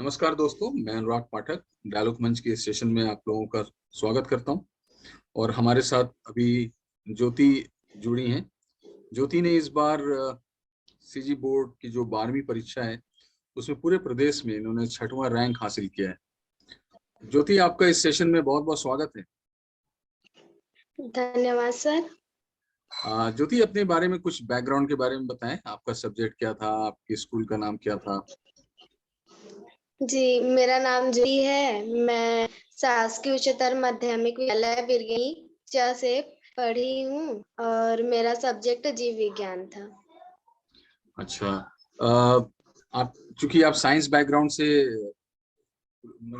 नमस्कार दोस्तों, मैं अनुराग पाठक डायलॉग मंच के सेशन में आप लोगों का स्वागत करता हूं। और हमारे साथ अभी ज्योति जुड़ी हैं। ज्योति ने इस बार सीजी बोर्ड की जो 12वीं परीक्षा है उसमें पूरे प्रदेश में इन्होंने 6वां रैंक हासिल किया है। ज्योति, आपका इस सेशन में बहुत बहुत स्वागत है। धन्यवाद सर। ज्योति, अपने बारे में कुछ बैकग्राउंड के बारे में बताएं। आपका सब्जेक्ट क्या था, आपके स्कूल का नाम क्या था? जी, मेरा नाम ज्योति है। मैं शासकीय उच्चतर माध्यमिक विद्यालय बिरगनी से पढ़ी हूँ और मेरा सब्जेक्ट जीव विज्ञान था। अच्छा। आप चूंकि आप साइंस बैकग्राउंड से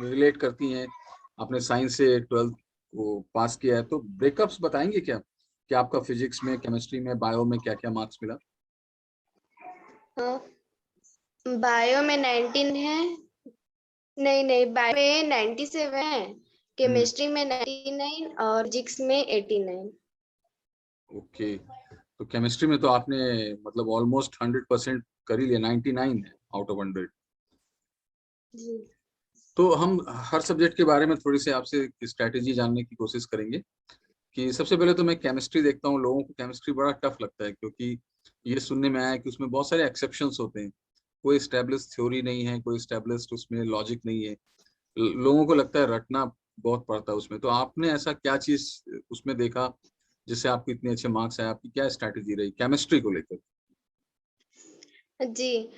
रिलेट करती हैं, आपने साइंस से 12th को पास किया है, तो ब्रेकअप्स बताएंगे क्या कि आपका फिजिक्स में, केमिस्ट्री में, बायो में क्या क्या मार्क्स मिला? बायो में 19 है। नहीं, बायो में 97 है, केमिस्ट्री में 99 और फिजिक्स में 89। ओके, तो केमिस्ट्री में तो आपने मतलब ऑलमोस्ट 100% कर ही लिया। 99 है आउट ऑफ 100। जी। तो हम हर सब्जेक्ट के बारे में थोड़ी सी आपसे स्ट्रैटेजी जानने की कोशिश करेंगे। कि सबसे पहले तो मैं केमिस्ट्री देखता हूँ, लोगों को केमिस्ट्री बड़ा टफ लगता है क्योंकि ये सुनने में आया है कि उसमें बहुत सारे एक्सेप्शंस होते हैं। कोई स्टैब्लिश थ्योरी नहीं है, कोई स्टैब्लिश्ड उसमें लॉजिक नहीं है। लोगों को लगता है रटना बहुत पड़ता है उसमें। तो आपने ऐसा क्या चीज उसमें देखा जिससे आपको इतने अच्छे मार्क्स आए? आपकी क्या स्ट्रैटेजी रही केमिस्ट्री को लेकर? जी,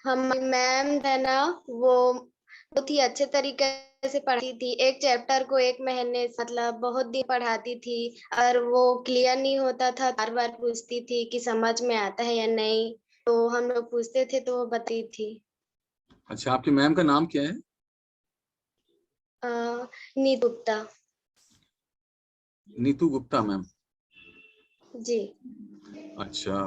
हम मैम है ना, वो बहुत ही अच्छे तरीके से पढ़ाती थी। एक चैप्टर को एक महीने मतलब बहुत दिन पढ़ाती थी और वो क्लियर नहीं होता था, बार बार पूछती थी कि समझ में आता है या नहीं। तो हम लोग पूछते थे तो वो बताती थी। अच्छा, आपकी मैम का नाम क्या है? नीतू गुप्ता। नीतू गुप्ता मैम। जी। अच्छा,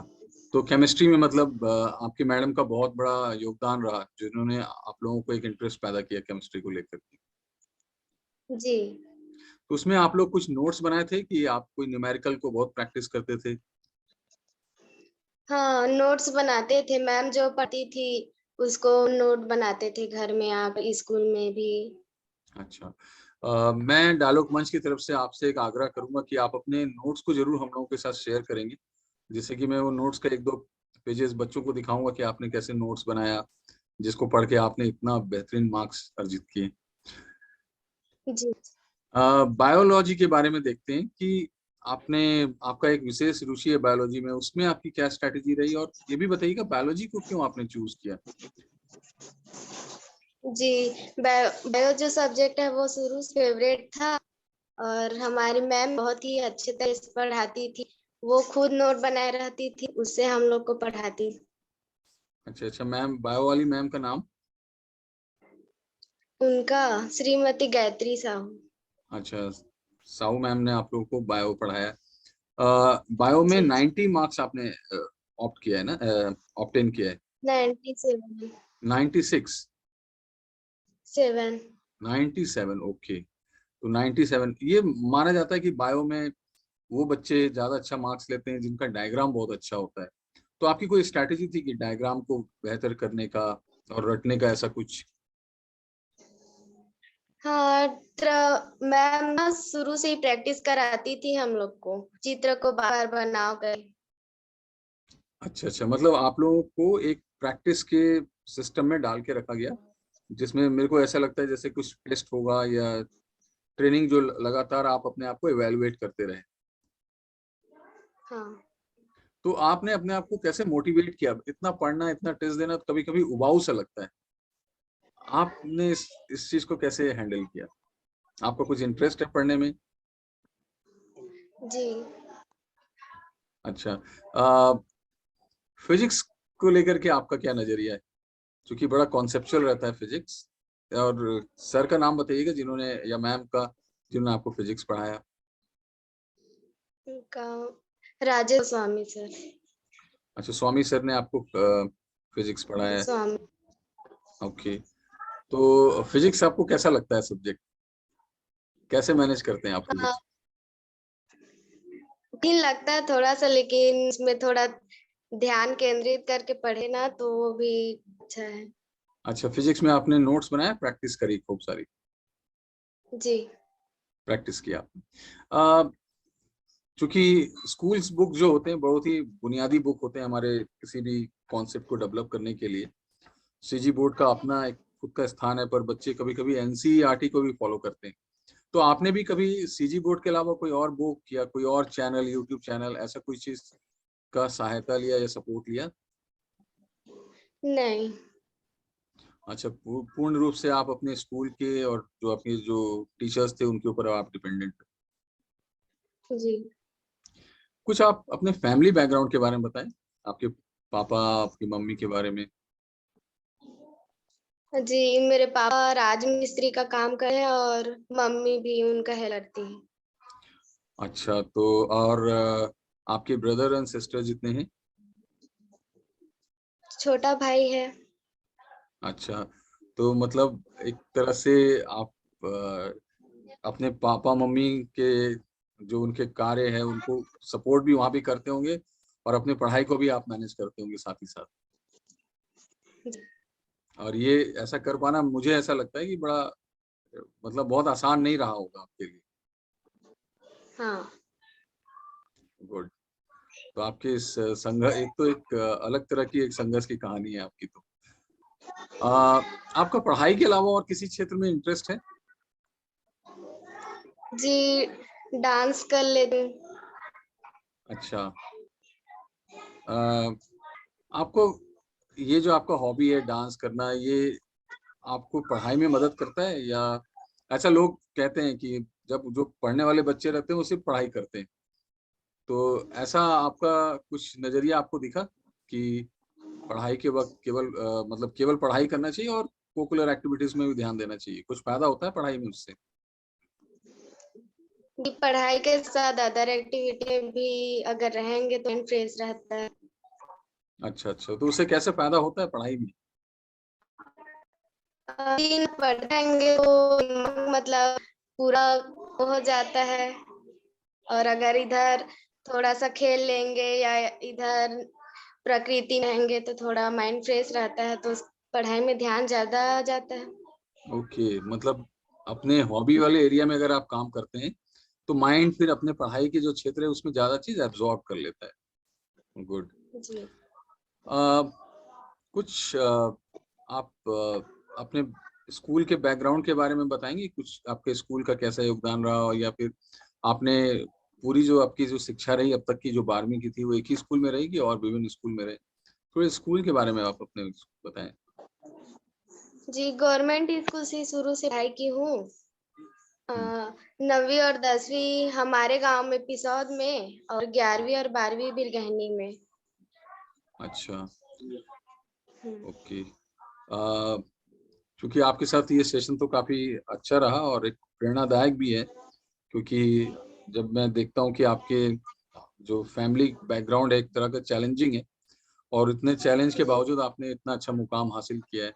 तो केमिस्ट्री में मतलब आपकी मैडम का बहुत बड़ा योगदान रहा जिन्होंने आप लोगों को एक इंटरेस्ट पैदा किया केमिस्ट्री को लेकर। जी। तो उसमें आप लोग कुछ नोट्स बनाए थे कि आप कोई न्यूमेरिकल को बहुत प्रैक्टिस करते थे? हाँ, नोट्स बनाते थे। मैम जो पढ़ती थी उसको नोट बनाते थे घर में, आप स्कूल में भी। अच्छा। मैं डायलॉग मंच की तरफ से आपसे एक आग्रह करूंगा कि आप अपने नोट्स को जरूर हम लोगों के साथ शेयर करेंगे, जिससे कि मैं वो नोट्स का एक दो पेजेस बच्चों को दिखाऊंगा कि आपने कैसे नोट्स बनाया, जिसको पढ़ के आपने इतना बेहतरीन मार्क्स अर्जित किए। जी। बायोलॉजी के बारे में देखते हैं कि आपने, आपका एक विशेष रुचि है बायोलॉजी में, उसमें आपकी क्या स्ट्रैटेजी रही? और ये भी बताइएगा बायोलॉजी को क्यों आपने चूज किया? जी, बायो जो सब्जेक्ट है वो शुरू से फेवरेट था और हमारी मैम बहुत ही अच्छे तरह से पढ़ाती थी। वो खुद नोट बनाए रहती थी, उससे हम लोग को पढ़ाती। अच्छा अच्छा, मैम बायो वाली मैम का नाम? उनका श्रीमती गायत्री साहू। अच्छा, साहू मैम ने आप लोगों को बायो पढ़ाया। बायो में जी। 90 मार्क्स आपने ऑप्ट किया है ना, ऑप्टेन किया है? 97। 96? 7। 97, ओके। तो 97 ये माना जाता है कि बायो में वो बच्चे ज्यादा अच्छा मार्क्स लेते हैं जिनका डायग्राम बहुत अच्छा होता है। तो आपकी कोई स्ट्रैटेजी थी कि डायग्राम को बेहतर करने का और रटने का, ऐसा कुछ? हाँ, मैम ना शुरू से ही प्रैक्टिस कराती थी हम लोग को, चित्र को बार बार बनाओ कर। अच्छा अच्छा, मतलब आप लोगों को एक प्रैक्टिस के सिस्टम में डाल के रखा गया, जिसमें मेरे को ऐसा लगता है जैसे कुछ टेस्ट होगा या ट्रेनिंग, जो लगातार आप अपने आप को इवेलुएट करते रहे। हाँ। तो आपने अपने आप को कैसे मोटिवेट किया? इतना पढ़ना, इतना टेस्ट देना, तो कभी कभी उबाऊ सा लगता है। आपने इस चीज को कैसे हैंडल किया? आपका कुछ इंटरेस्ट है पढ़ने में? जी। अच्छा। फिजिक्स को लेकर के आपका क्या नजरिया है? क्योंकि बड़ा कॉन्सेप्चुअल रहता है फिजिक्स। और सर का नाम बताइएगा जिन्होंने, या मैम का जिन्होंने आपको फिजिक्स पढ़ाया। उनका राजेश स्वामी सर। अच्छा, स्वामी सर ने आपको फिजिक्स पढ़ाया है? स्वामी। ओके। तो फिजिक्स आपको कैसा लगता है सब्जेक्ट? कैसे मैनेज करते हैं आप हाँ, फिजिक्स? कठिन लगता है थोड़ा सा, लेकिन इसमें थोड़ा ध्यान केंद्रित करके पढ़े ना तो वो भी अच्छा है। अच्छा, फिजिक्स में आपने नोट्स बनाया, प्रैक्टिस करी खूब सारी? जी। प्रैक्टिस किया आपने? चूंकि स्कूल्स बुक जो होते हैं बहुत ही बुनियादी बुक होते हैं हमारे किसी भी कॉन्सेप्ट को डेवलप करने के लिए। सीजी बोर्ड का अपना एक खुद का स्थान है, पर बच्चे कभी कभी एनसीईआरटी को भी फॉलो करते हैं। तो आपने भी कभी सीजी बोर्ड के अलावा कोई और बुक या कोई और चैनल, यूट्यूब चैनल, ऐसा कोई चीज का सहायता लिया या सपोर्ट लिया? नहीं। अच्छा, पूर्ण रूप से आप अपने स्कूल के और जो आपके जो टीचर्स थे उनके ऊपर आप डिपेंडेंट? जी। कुछ आप अपने फैमिली बैकग्राउंड के बारे में बताएं, आपके पापा, आपकी मम्मी के बारे में। जी, मेरे पापा राजमिस्त्री का काम करे हैं और मम्मी भी उनका हेल्प करती है। अच्छा, तो और आपके ब्रदर एंड सिस्टर जितने हैं? छोटा भाई है। अच्छा, तो मतलब एक तरह से आप अपने पापा मम्मी के जो उनके कार्य है उनको सपोर्ट भी वहां भी करते होंगे, और अपनी पढ़ाई को भी आप मैनेज करते होंगे साथ ही साथ। जी। और ये ऐसा कर पाना मुझे ऐसा लगता है कि बड़ा मतलब बहुत आसान नहीं रहा होगा आपके लिए। हाँ। गुड। तो आपके इस संघर्ष, एक तो एक अलग तरह की एक संघर्ष की कहानी है आपकी। तो आपका पढ़ाई के अलावा और किसी क्षेत्र में इंटरेस्ट है? जी, डांस कर लेती हूँ। अच्छा, अ, आपको ये जो आपका हॉबी है डांस करना, ये आपको पढ़ाई में मदद करता है? या ऐसा लोग कहते हैं कि जब जो पढ़ने वाले बच्चे रहते हैं वो सिर्फ पढ़ाई करते हैं, तो ऐसा आपका कुछ नजरिया आपको दिखा कि पढ़ाई के वक्त केवल मतलब केवल पढ़ाई करना चाहिए और कोकुलर एक्टिविटीज में भी ध्यान देना चाहिए, कुछ फायदा होता है पढ़ाई में उससे? जी, पढ़ाई के साथ अदर एक्टिविटी में भी अगर रहेंगे तो माइंड फ्रेश रहता है। अच्छा अच्छा, तो उससे कैसे फायदा होता है पढ़ाई में? दिन पढ़ेंगे तो दिमाग मतलब पूरा हो जाता है, और अगर इधर थोड़ा सा खेल लेंगे या इधर प्रकृति में रहेंगे तो थोड़ा माइंड फ्रेश रहता है, तो पढ़ाई में ध्यान ज्यादा आ जाता है। ओके, मतलब अपने हॉबी वाले एरिया में अगर आप काम करते हैं तो माइंड फिर अपने पढ़ाई के जो क्षेत्र है उसमें ज्यादा चीज एब्जॉर्ब कर लेता है। गुड। जी। कुछ आप अपने स्कूल के बैकग्राउंड के बारे में बताएंगे, कुछ आपके स्कूल का कैसा योगदान रहा, और या फिर आपने पूरी जो आपकी जो शिक्षा रही अब तक की, जो 12वीं की थी, वो एक ही स्कूल में रहेगी और विभिन्न स्कूल में रहे? थोड़े स्कूल के बारे में आप अपने बताएं। जी, गवर्नमेंट स्कूल से शुरू से पढ़ाई की हूँ। अ, 9वीं और 10वीं हमारे गांव में पिसौद में, और 11वीं और 12वीं बिरगहनी में। अच्छा, हम्म। ओके। क्योंकि आपके साथ ये सेशन तो काफी अच्छा रहा और एक प्रेरणादायक भी है, क्योंकि जब मैं देखता हूँ कि आपके जो फैमिली बैकग्राउंड है एक तरह का चैलेंजिंग है, और इतने चैलेंज के जी। बावजूद आपने इतना अच्छा मुकाम हासिल किया है।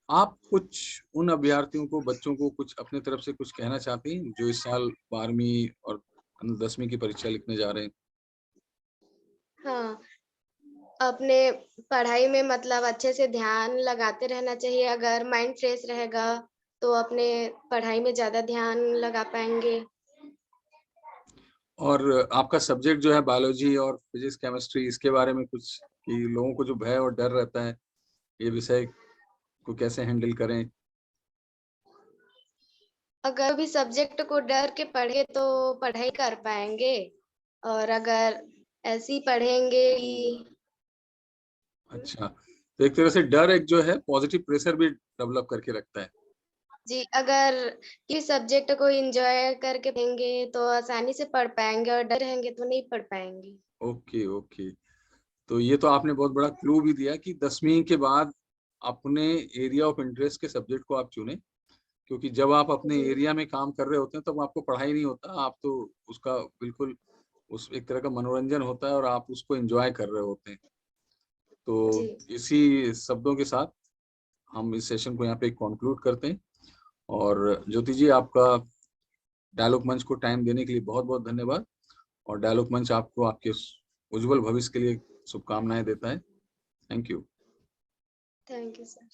आप कुछ उन अभ्यर्थियों को, बच्चों को कुछ अपने तरफ से कुछ कहना चाहती हैं जो इस साल 12वीं और 10वीं की परीक्षा लिखने जा रहे हैं? हाँ, अपने पढ़ाई में मतलब अच्छे से ध्यान लगाते रहना चाहिए। अगर माइंड फ्रेश रहेगा तो अपने पढ़ाई में ज्यादा ध्यान लगा पाएंगे। और आपका सब्जेक्ट जो है बायोलॉजी और फिजिक्स केमिस्ट्री, इसके बारे में कुछ, कि लोगों को जो भय और डर रहता है ये विषय को कैसे हैंडल करें? अगर भी सब्जेक्ट को डर के पढ़े तो पढ़ाई कर पाएंगे, और अगर ऐसे ही पढ़ेंगे कि अच्छा, तो एक तरह से डर एक जो है पॉजिटिव प्रेशर भी डेवलप करके रखता है। जी, अगर किसी सब्जेक्ट को एंजॉय करके पढ़ेंगे तो आसानी से पढ़ पाएंगे, और डर रहेंगे तो नहीं पढ़ पाएंगे। ओके ओके, तो ये तो आपने बहुत बड़ा क्लू भी दिया कि 10वीं के बाद अपने एरिया ऑफ इंटरेस्ट के सब्जेक्ट को आप चुनें, क्योंकि जब आप अपने जी। एरिया में काम कर रहे होते हैं तब आपको पढ़ाई नहीं होता, आप तो उसका बिल्कुल उस एक तरह का मनोरंजन होता है और आप उसको एंजॉय कर रहे होते हैं। जी। तो इसी शब्दों के साथ हम इस सेशन को यहाँ पे कंक्लूड करते हैं। और ज्योति जी, आपका डायलॉग मंच को टाइम देने के लिए बहुत बहुत धन्यवाद। और डायलॉग मंच आपको आपके उज्जवल भविष्य के लिए शुभकामनाएं देता है। Thank you. Thank you sir.